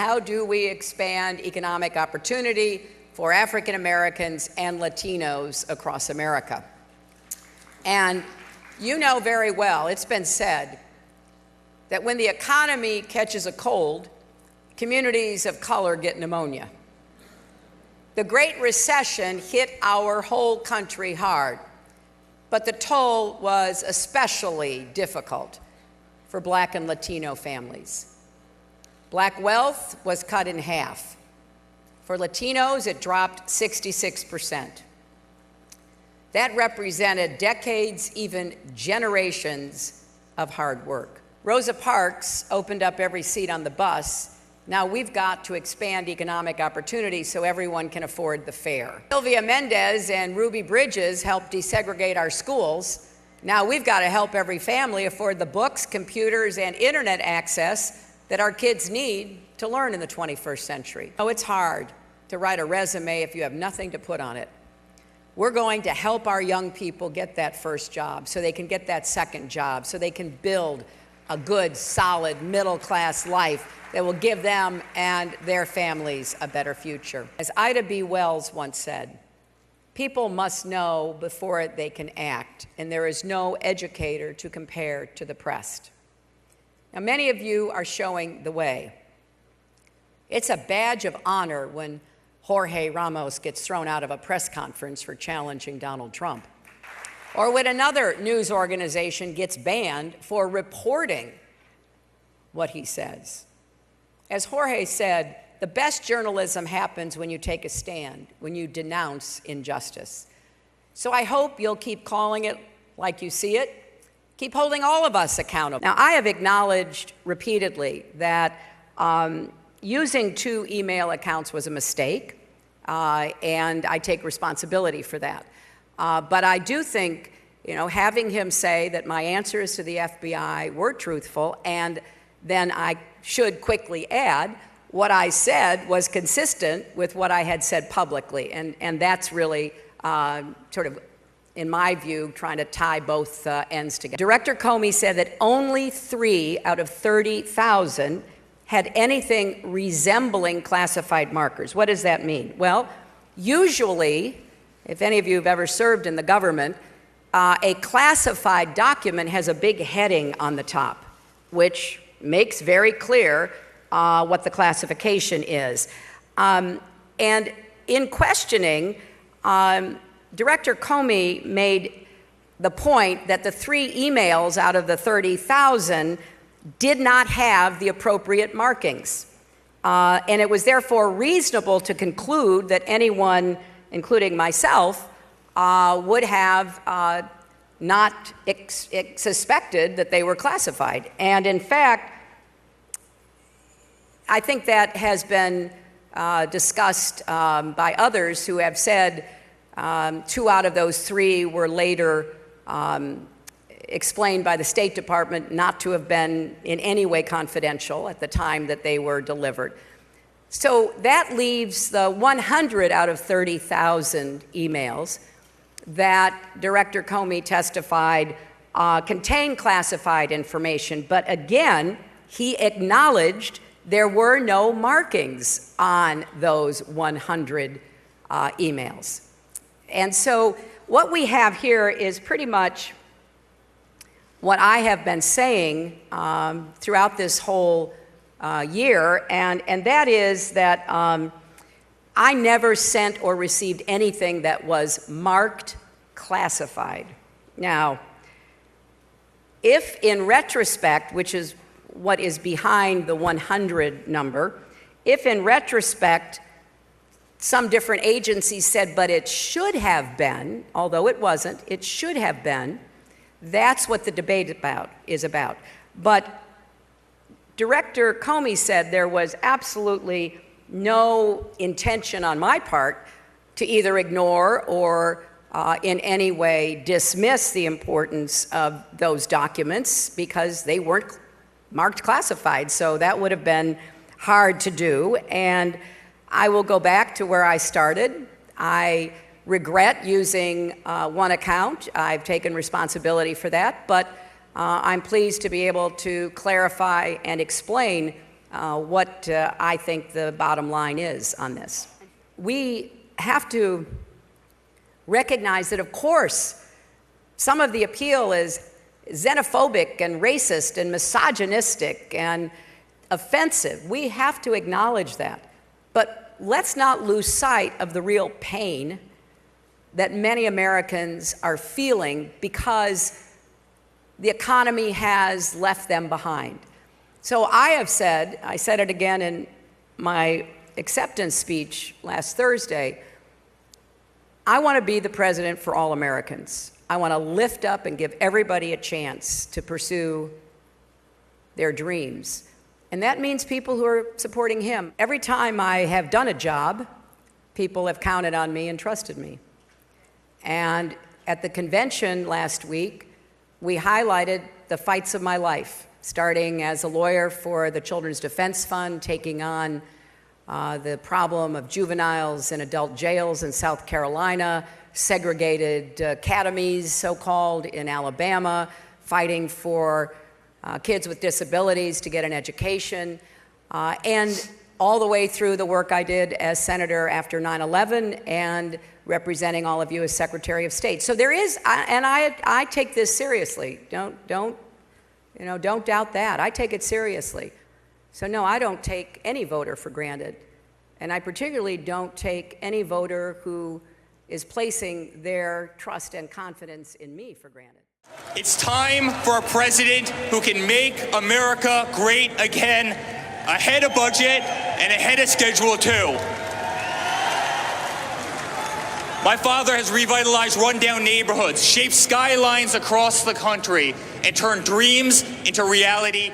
how do we expand economic opportunity for African Americans and Latinos across America? And you know very well, it's been said, that when the economy catches a cold, communities of color get pneumonia. The Great Recession hit our whole country hard, but the toll was especially difficult for Black and Latino families. Black wealth was cut in half. For Latinos, it dropped 66%. That represented decades, even generations of hard work. Rosa Parks opened up every seat on the bus. Now we've got to expand economic opportunity so everyone can afford the fare. Sylvia Mendez and Ruby Bridges helped desegregate our schools. Now we've got to help every family afford the books, computers, and internet access that our kids need to learn in the 21st century. Oh, it's hard to write a resume if you have nothing to put on it. We're going to help our young people get that first job so they can get that second job, so they can build a good, solid, middle-class life that will give them and their families a better future. As Ida B. Wells once said, people must know before they can act, and there is no educator to compare to the pressed. Now, many of you are showing the way. It's a badge of honor when Jorge Ramos gets thrown out of a press conference for challenging Donald Trump, or when another news organization gets banned for reporting what he says. As Jorge said, the best journalism happens when you take a stand, when you denounce injustice. So I hope you'll keep calling it like you see it. Keep holding all of us accountable. Now, I have acknowledged repeatedly that using 2 email accounts was a mistake, and I take responsibility for that. But I do think, having him say that my answers to the FBI were truthful, and then I should quickly add what I said was consistent with what I had said publicly. And that's really sort of, in my view, trying to tie both ends together. Director Comey said that only 3 out of 30,000 had anything resembling classified markers. What does that mean? Well, usually, if any of you have ever served in the government, a classified document has a big heading on the top, which makes very clear what the classification is. And in questioning, Director Comey made the point that the 3 emails out of the 30,000 did not have the appropriate markings. And it was therefore reasonable to conclude that anyone, including myself, would have not suspected that they were classified. And in fact, I think that has been discussed by others who have said 2 out of those 3 were later explained by the State Department not to have been in any way confidential at the time that they were delivered. So that leaves the 100 out of 30,000 emails that Director Comey testified contained classified information. But again, he acknowledged there were no markings on those 100 emails. And so what we have here is pretty much what I have been saying throughout this whole year, and that is that I never sent or received anything that was marked classified. Now, if in retrospect, which is what is behind the 100 number, if in retrospect some different agencies said, but it should have been, although it wasn't, it should have been, that's what the debate is about. But Director Comey said there was absolutely no intention on my part to either ignore or in any way dismiss the importance of those documents because they weren't marked classified. So that would have been hard to do. And I will go back to where I started. I regret using one account. I've taken responsibility for that, but I'm pleased to be able to clarify and explain what I think the bottom line is on this. We have to recognize that, of course, some of the appeal is xenophobic and racist and misogynistic and offensive. We have to acknowledge that. But let's not lose sight of the real pain that many Americans are feeling because the economy has left them behind. So I said it again in my acceptance speech last Thursday, I want to be the president for all Americans. I want to lift up and give everybody a chance to pursue their dreams. And that means people who are supporting him. Every time I have done a job, people have counted on me and trusted me. And at the convention last week, we highlighted the fights of my life, starting as a lawyer for the Children's Defense Fund, taking on the problem of juveniles in adult jails in South Carolina, segregated academies, so-called, in Alabama, fighting for kids with disabilities to get an education, and all the way through the work I did as senator after 9/11 and representing all of you as Secretary of State. So there is, and I take this seriously. Don't doubt that. I take it seriously. So no, I don't take any voter for granted. And I particularly don't take any voter who is placing their trust and confidence in me for granted. It's time for a president who can make America great again, ahead of budget and ahead of schedule too. My father has revitalized rundown neighborhoods, shaped skylines across the country, and turned dreams into reality.